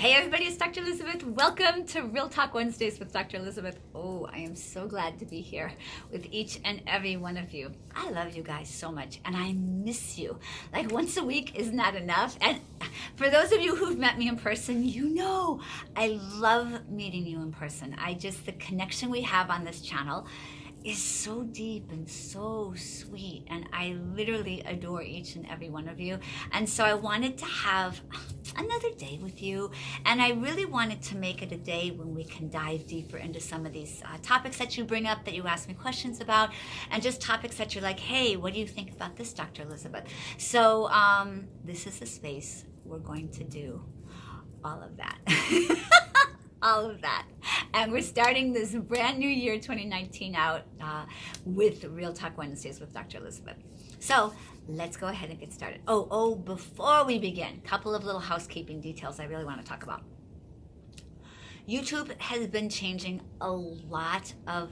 Hey everybody, it's Dr. Elizabeth. Welcome to Real Talk Wednesdays with Dr. Elizabeth. Oh, I am so glad to be here with each and every one of you. I love you guys so much and I miss you. Like once a week is not enough. And for those of you who've met me in person, you know I love meeting you in person. The connection we have on this channel is so deep and so sweet, and I literally adore each and every one of you. And so I wanted to have another day with you, and I really wanted to make it a day when we can dive deeper into some of these topics that you bring up, that you ask me questions about, and just topics that you're like, hey, what do you think about this, Dr. Elizabeth? So this is the space we're going to do all of that. All of that. And we're starting this brand new year 2019 out with Real Talk Wednesdays with Dr. Elizabeth. So let's go ahead and get started. Before we begin, a couple of little housekeeping details I really want to talk about. YouTube has been changing a lot of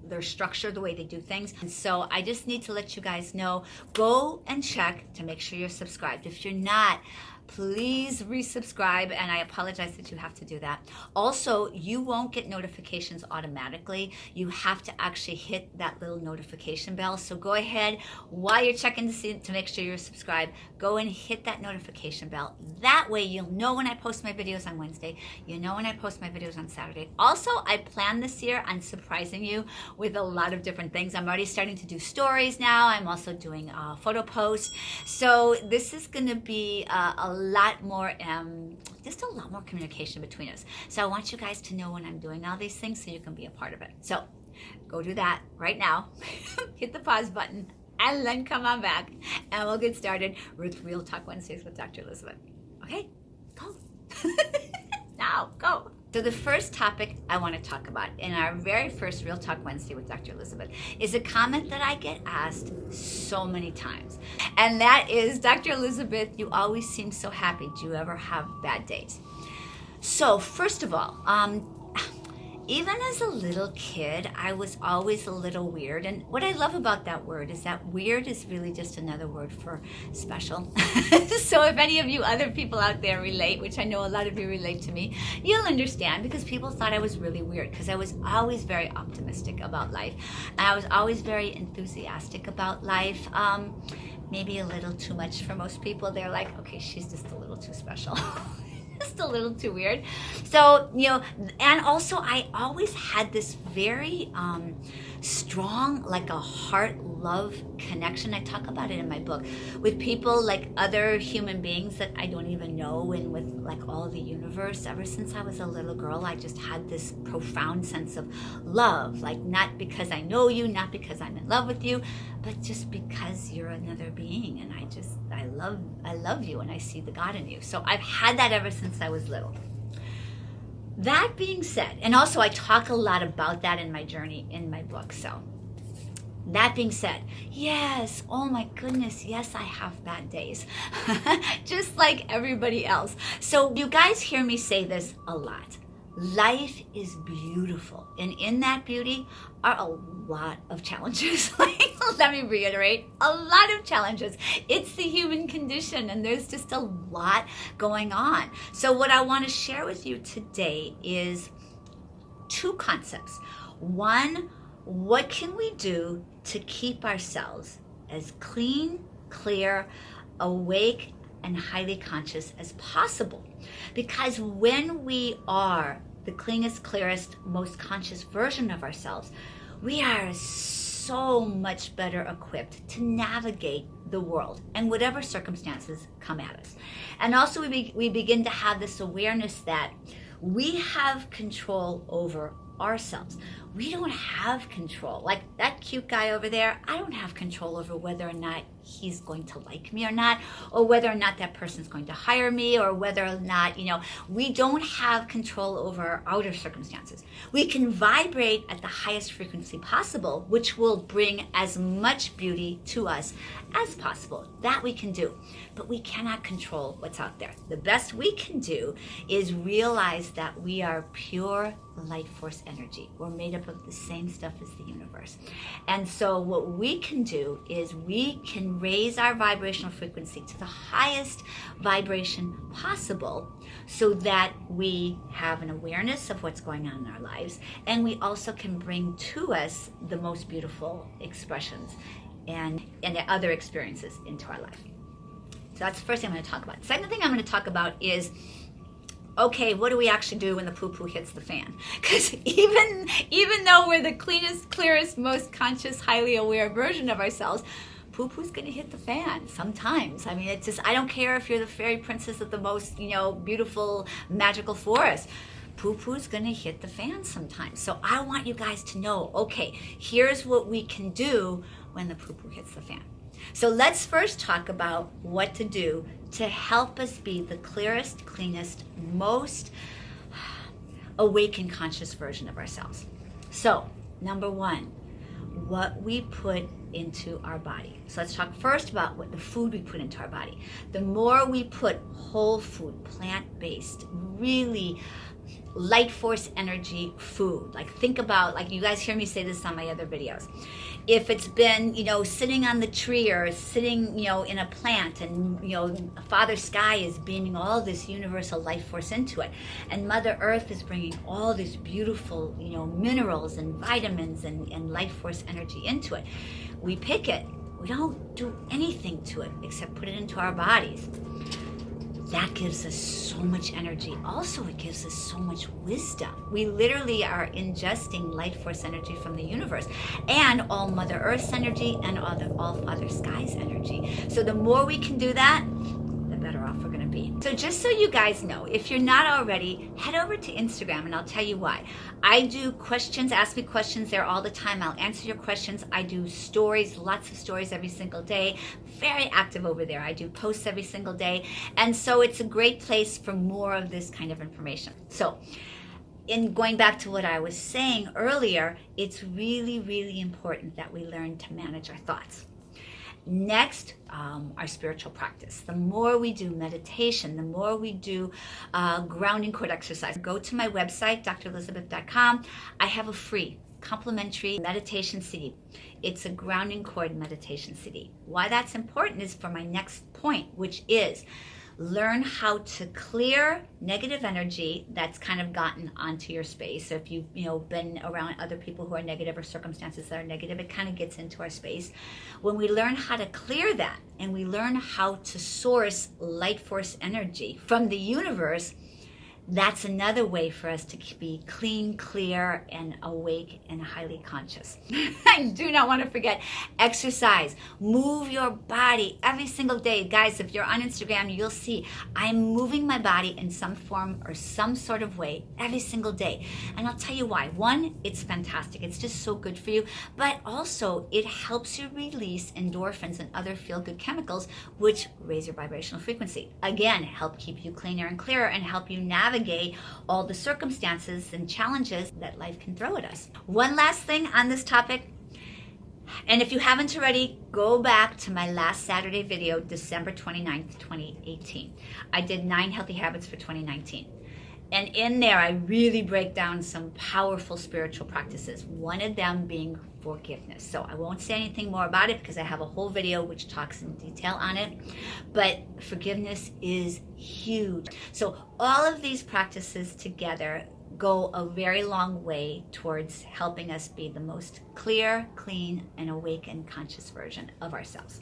their structure, the way they do things. And so I just need to let you guys know, go and check to make sure you're subscribed. If you're not, please resubscribe, and I apologize that you have to do that. Also, you won't get notifications automatically. You have to actually hit that little notification bell. So go ahead, while you're checking to make sure you're subscribed, go and hit that notification bell. That way you'll know when I post my videos on Wednesday. You know when I post my videos on Saturday. Also, I plan this year on surprising you with a lot of different things. I'm already starting to do stories now. I'm also doing photo posts. So this is going to be a lot more, just a lot more communication between us. So I want you guys to know when I'm doing all these things so you can be a part of it. So go do that right now. Hit the pause button and then come on back and we'll get started with Real Talk Wednesdays with Dr. Elizabeth. Okay, go. Now, go. So the first topic I want to talk about in our very first Real Talk Wednesday with Dr. Elizabeth is a comment that I get asked so many times. And that is, Dr. Elizabeth, you always seem so happy. Do you ever have bad days? So first of all, even as a little kid, I was always a little weird. And what I love about that word is that weird is really just another word for special. So if any of you other people out there relate, which I know a lot of you relate to me, you'll understand, because people thought I was really weird because I was always very optimistic about life. I was always very enthusiastic about life. Maybe a little too much for most people. They're like, okay, she's just a little too special. Just a little too weird. So, and also I always had this very strong, like a heart-love connection. I talk about it in my book with people, like other human beings that I don't even know, and with like all the universe. Ever since I was a little girl, I just had this profound sense of love, like not because I know you, not because I'm in love with you, but just because you're another being, and I love you, and I see the God in you. So I've had that ever since I was little. That being said, and also I talk a lot about that in my journey in my book. So that being said, yes, oh my goodness, yes, I have bad days, just like everybody else. So you guys hear me say this a lot. Life is beautiful, and in that beauty are a lot of challenges. Let me reiterate, a lot of challenges. It's the human condition, and there's just a lot going on. So what I want to share with you today is two concepts. One, what can we do to keep ourselves as clean, clear, awake, and highly conscious as possible? Because when we are the cleanest, clearest, most conscious version of ourselves, we are so much better equipped to navigate the world and whatever circumstances come at us. And also we begin to have this awareness that we have control over ourselves. We don't have control. Like that cute guy over there, I don't have control over whether or not he's going to like me or not, or whether or not that person's going to hire me, or whether or not, we don't have control over our outer circumstances. We can vibrate at the highest frequency possible, which will bring as much beauty to us as possible. That we can do, but we cannot control what's out there. The best we can do is realize that we are pure light force energy. We're made up of the same stuff as the universe. And so what we can do is we can can raise our vibrational frequency to the highest vibration possible so that we have an awareness of what's going on in our lives, and we also can bring to us the most beautiful expressions and other experiences into our life. So that's the first thing I'm going to talk about. The second thing I'm going to talk about is, okay, what do we actually do when the poo-poo hits the fan? Because even though we're the cleanest, clearest, most conscious, highly aware version of ourselves, poo-poo's going to hit the fan sometimes. I mean, it's just, I don't care if you're the fairy princess of the most, beautiful, magical forest. Poo-poo's going to hit the fan sometimes. So I want you guys to know, okay, here's what we can do when the poo-poo hits the fan. So let's first talk about what to do to help us be the clearest, cleanest, most awakened, conscious version of ourselves. So, number one, what we put into our body. So let's talk first about what the food we put into our body. The more we put whole food, plant-based, really light force energy food, like think about, like you guys hear me say this on my other videos, if it's been sitting on the tree or sitting in a plant, and Father Sky is beaming all this universal life force into it, and Mother Earth is bringing all these beautiful minerals and vitamins and life force energy into it, we pick it, we don't do anything to it except put it into our bodies. That gives us so much energy. Also, it gives us so much wisdom. We literally are ingesting light force energy from the universe and all Mother Earth's energy and all Father Sky's energy. So the more we can do that, the better off we're going to be. So just so you guys know, if you're not already, head over to Instagram and I'll tell you why. I do questions, ask me questions there all the time. I'll answer your questions. I do stories, lots of stories every single day. Very active over there. I do posts every single day. And so it's a great place for more of this kind of information. So in going back to what I was saying earlier, it's really, really important that we learn to manage our thoughts. Next, our spiritual practice. The more we do meditation, the more we do grounding cord exercise. Go to my website, drelizabeth.com. I have a free complimentary meditation CD. It's a grounding cord meditation CD. Why that's important is for my next point, which is learn how to clear negative energy that's kind of gotten onto your space. So if you've been around other people who are negative or circumstances that are negative, it kind of gets into our space. When we learn how to clear that and we learn how to source light force energy from the universe, that's another way for us to be clean, clear, and awake and highly conscious. I do not want to forget exercise. Move your body every single day. Guys, if you're on Instagram, you'll see I'm moving my body in some form or some sort of way every single day. And I'll tell you why. One, it's fantastic. It's just so good for you. But also, it helps you release endorphins and other feel-good chemicals, which raise your vibrational frequency. Again, help keep you cleaner and clearer and help you navigate all the circumstances and challenges that life can throw at us. One last thing on this topic, and if you haven't already, go back to my last Saturday video, December 29th, 2018. I did 9 healthy habits for 2019. And in there, I really break down some powerful spiritual practices, one of them being forgiveness. So I won't say anything more about it because I have a whole video which talks in detail on it. But forgiveness is huge. So all of these practices together go a very long way towards helping us be the most clear, clean, and awakened conscious version of ourselves,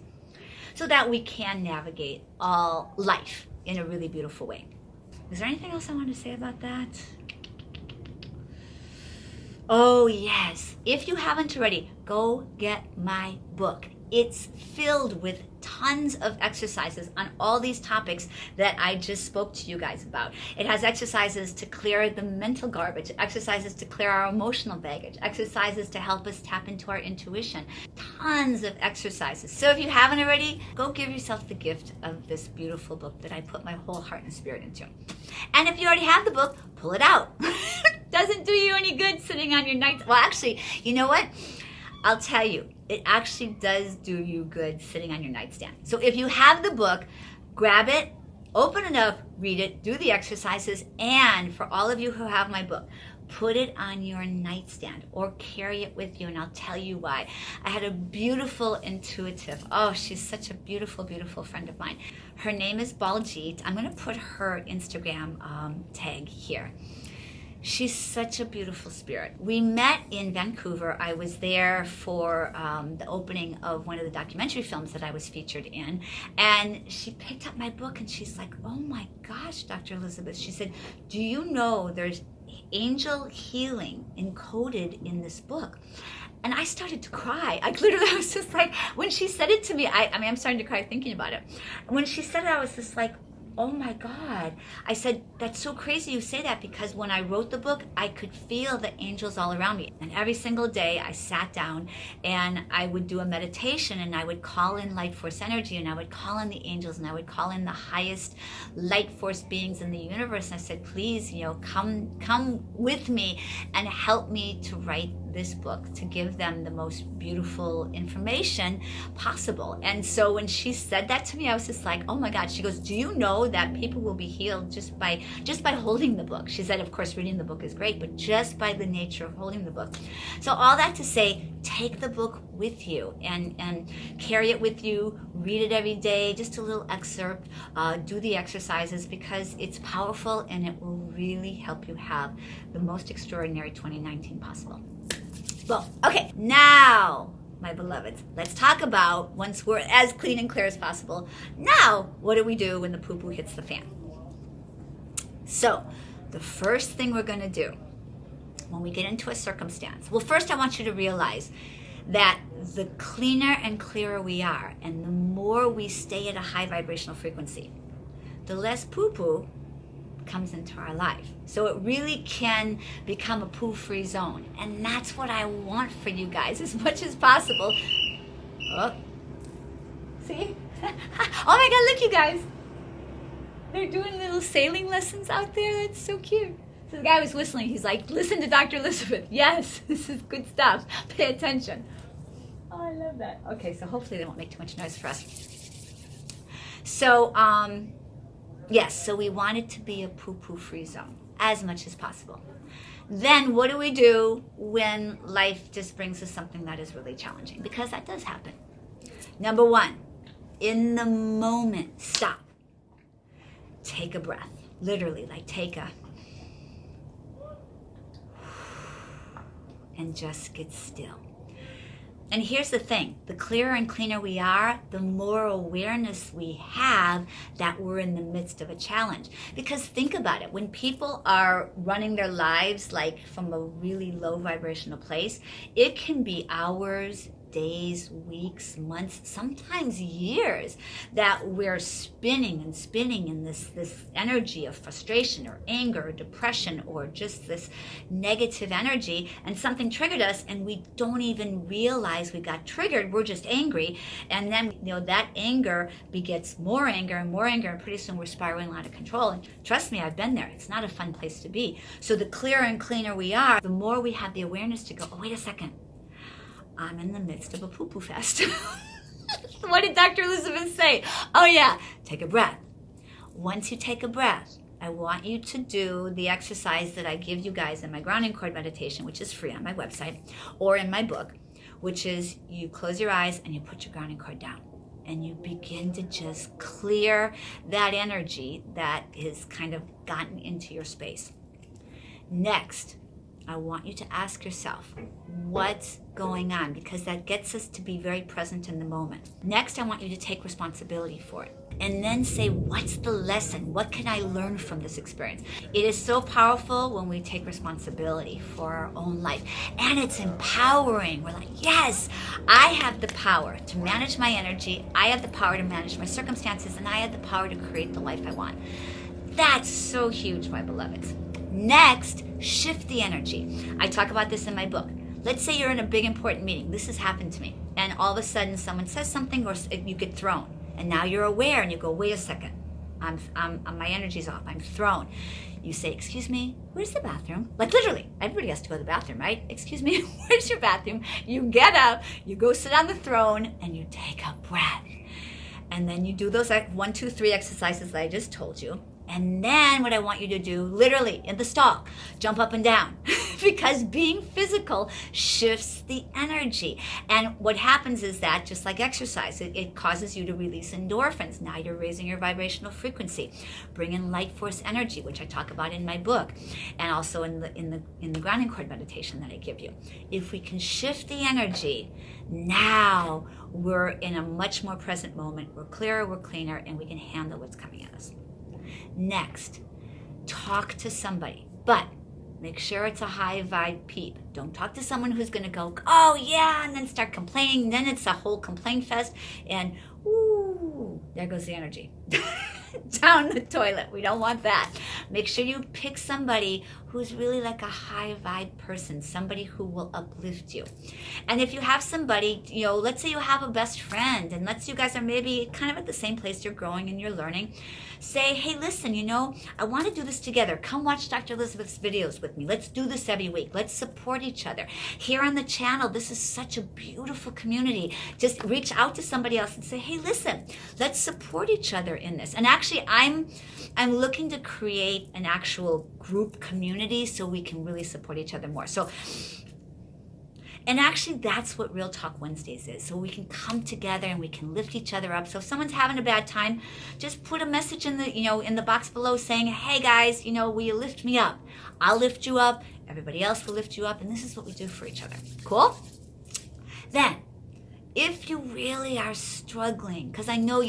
so that we can navigate all life in a really beautiful way. Is there anything else I want to say about that? Oh yes, if you haven't already, go get my book. It's filled with tons of exercises on all these topics that I just spoke to you guys about. It has exercises to clear the mental garbage, exercises to clear our emotional baggage, exercises to help us tap into our intuition, tons of exercises. So if you haven't already, go give yourself the gift of this beautiful book that I put my whole heart and spirit into. And if you already have the book, pull it out. Doesn't do you any good sitting on your night. Well, actually, you know what? I'll tell you, it actually does do you good sitting on your nightstand. So if you have the book, grab it open it up, read it, do the exercises, and for all of you who have my book, put it on your nightstand or carry it with you, and I'll tell you why. I had a beautiful intuitive, oh, she's such a beautiful, beautiful friend of mine. Her name is Baljeet. I'm going to put her Instagram tag here. She's such a beautiful spirit. We met in Vancouver. I was there for the opening of one of the documentary films that I was featured in. And she picked up my book and she's like, oh my gosh, Dr. Elizabeth. She said, do you know there's angel healing encoded in this book? And I started to cry. I was just like, when she said it to me, I mean, I'm starting to cry thinking about it. When she said it, I was just like, oh my God. I said, that's so crazy you say that, because when I wrote the book, I could feel the angels all around me. And every single day I sat down and I would do a meditation and I would call in light force energy and I would call in the angels and I would call in the highest light force beings in the universe. And I said, please, come with me and help me to write this book, to give them the most beautiful information possible. And so when she said that to me, I was just like, oh my God. She goes, do you know that people will be healed just by holding the book? She said, of course, reading the book is great, but just by the nature of holding the book. So all that to say, take the book with you and carry it with you, read it every day, just a little excerpt, do the exercises, because it's powerful and it will really help you have the most extraordinary 2019 possible. Well, okay, now, my beloveds, let's talk about, once we're as clean and clear as possible, now, what do we do when the poo-poo hits the fan? So, the first thing we're going to do when we get into a circumstance, well, first I want you to realize that the cleaner and clearer we are, and the more we stay at a high vibrational frequency, the less poo-poo comes into our life. So it really can become a poo-free zone. And that's what I want for you guys as much as possible. Oh, see? Oh my God, look, you guys. They're doing little sailing lessons out there. That's so cute. So the guy was whistling. He's like, listen to Dr. Elizabeth. Yes, this is good stuff. Pay attention. Oh, I love that. Okay, so hopefully they won't make too much noise for us. So, yes, so we want it to be a poo-poo free zone as much as possible. Then what do we do when life just brings us something that is really challenging? Because that does happen. Number one, in the moment, stop. Take a breath. Literally, like take a... and just get still. And here's the thing, the clearer and cleaner we are, the more awareness we have that we're in the midst of a challenge. Because think about it, when people are running their lives like from a really low vibrational place, it can be hours, days, weeks, months, sometimes years that we're spinning and spinning in this energy of frustration or anger or depression or just this negative energy, and something triggered us and we don't even realize we got triggered. We're just angry, and then that anger begets more anger and more anger, and pretty soon we're spiraling out of control. And trust me, I've been there. It's not a fun place to be. So the clearer and cleaner we are, the more we have the awareness to go, oh, wait a second, I'm in the midst of a poo-poo fest. What did Dr. Elizabeth say? Oh yeah, take a breath. Once you take a breath, I want you to do the exercise that I give you guys in my grounding cord meditation, which is free on my website, or in my book, which is you close your eyes and you put your grounding cord down. And you begin to just clear that energy that is kind of gotten into your space. Next, I want you to ask yourself, what's going on? Because that gets us to be very present in the moment. Next, I want you to take responsibility for it. And then say, what's the lesson? What can I learn from this experience? It is so powerful when we take responsibility for our own life. And it's empowering. We're like, yes, I have the power to manage my energy. I have the power to manage my circumstances. And I have the power to create the life I want. That's so huge, my beloveds. Next, shift the energy. I talk about this in my book. Let's say you're in a big important meeting. This has happened to me. And all of a sudden someone says something or you get thrown. And now you're aware and you go, wait a second. My energy's off. I'm thrown. You say, excuse me, where's the bathroom? Like literally, everybody has to go to the bathroom, right? Excuse me, where's your bathroom? You get up, you go sit on the throne, and you take a breath. And then you do those 1, 2, 3 exercises that I just told you. And then what I want you to do, literally in the stall, jump up and down because being physical shifts the energy. And what happens is that, just like exercise, it causes you to release endorphins. Now you're raising your vibrational frequency. Bring in light force energy, which I talk about in my book, and also in the grounding cord meditation that I give you. If we can shift the energy, now we're in a much more present moment. We're clearer, we're cleaner, and we can handle what's coming at us. Next, talk to somebody, but make sure it's a high vibe peep. Don't talk to someone who's going to go, oh yeah, and then start complaining. Then it's a whole complaint fest, and ooh, there goes the energy. Down the toilet. We don't want that. Make sure you pick somebody who's really like a high vibe person, somebody who will uplift you. And if you have somebody, let's say you have a best friend, and let's say you guys are maybe kind of at the same place, you're growing and you're learning, say, hey, listen, I want to do this together. Come watch Dr. Elizabeth's videos with me. Let's do this every week. Let's support each other. Here on the channel, this is such a beautiful community. Just reach out to somebody else and say, hey, listen, let's support each other in this. And actually, I'm looking to create an actual group community so we can really support each other more. And actually, that's what Real Talk Wednesdays is. So we can come together and we can lift each other up. So if someone's having a bad time, just put a message in the box below saying, hey guys, will you lift me up? I'll lift you up. Everybody else will lift you up. And this is what we do for each other. Cool? Then, if you really are struggling, because I know,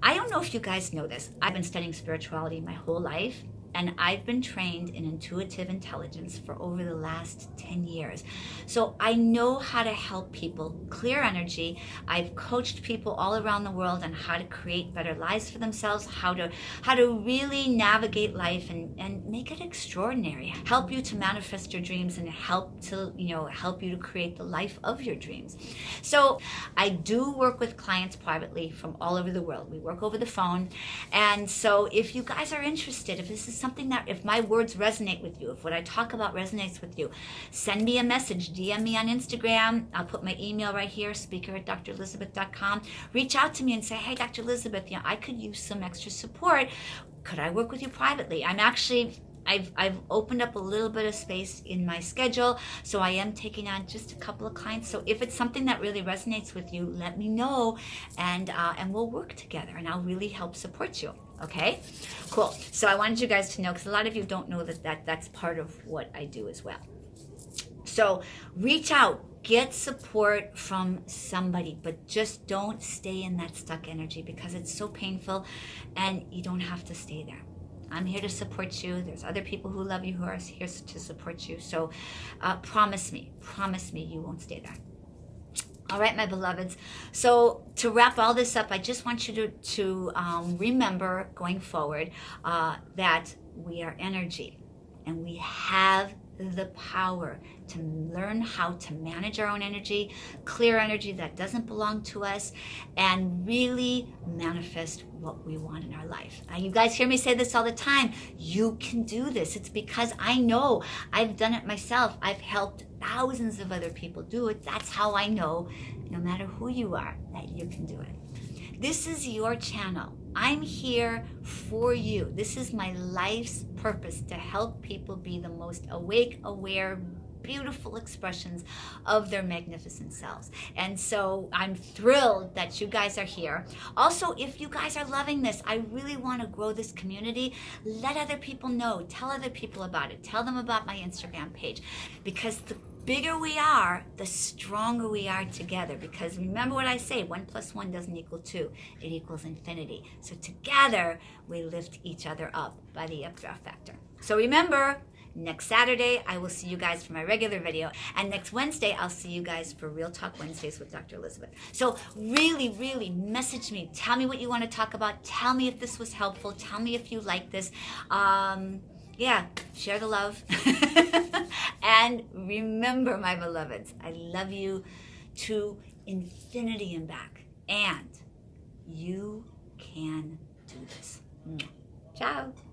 I don't know if you guys know this. I've been studying spirituality my whole life. And I've been trained in intuitive intelligence for over the last 10 years. So I know how to help people clear energy. I've coached people all around the world on how to create better lives for themselves, how to really navigate life and make it extraordinary. Help you to manifest your dreams and help you to create the life of your dreams. So I do work with clients privately from all over the world. We work over the phone. And so if you guys are interested, if this is something that, if my words resonate with you, if what I talk about resonates with you, send me a message, DM me on Instagram. I'll put my email right here, speaker@drelizabeth.com. Reach out to me and say, hey, Dr. Elizabeth, I could use some extra support. Could I work with you privately? I've opened up a little bit of space in my schedule, so I am taking on just a couple of clients. So if it's something that really resonates with you, let me know, and we'll work together, and I'll really help support you. Okay, cool. So I wanted you guys to know, because a lot of you don't know that's part of what I do as well. So reach out. Get support from somebody, but just don't stay in that stuck energy, because it's so painful and you don't have to stay there. I'm here to support you. There's other people who love you who are here to support you. So promise me you won't stay there. All right, my beloveds. So to wrap all this up, I just want you to remember going forward that we are energy, and we have the power to learn how to manage our own energy, clear energy that doesn't belong to us, and really manifest what we want in our life. You guys hear me say this all the time. You can do this. It's because I know I've done it myself. I've helped thousands of other people do it. That's how I know, no matter who you are, that you can do it. This is your channel. I'm here for you. This is my life's purpose, to help people be the most awake, aware, beautiful expressions of their magnificent selves. And so I'm thrilled that you guys are here. Also, if you guys are loving this, I really want to grow this community. Let other people know. Tell other people about it. Tell them about my Instagram page, because the bigger we are, the stronger we are together. Because remember what I say, 1 + 1 doesn't equal 2, it equals infinity. So together, we lift each other up by the updraft factor. So remember, next Saturday, I will see you guys for my regular video. And next Wednesday, I'll see you guys for Real Talk Wednesdays with Dr. Elizabeth. So really, really message me. Tell me what you want to talk about. Tell me if this was helpful. Tell me if you like this. Yeah, share the love. And remember, my beloveds, I love you to infinity and back. And you can do this. Ciao.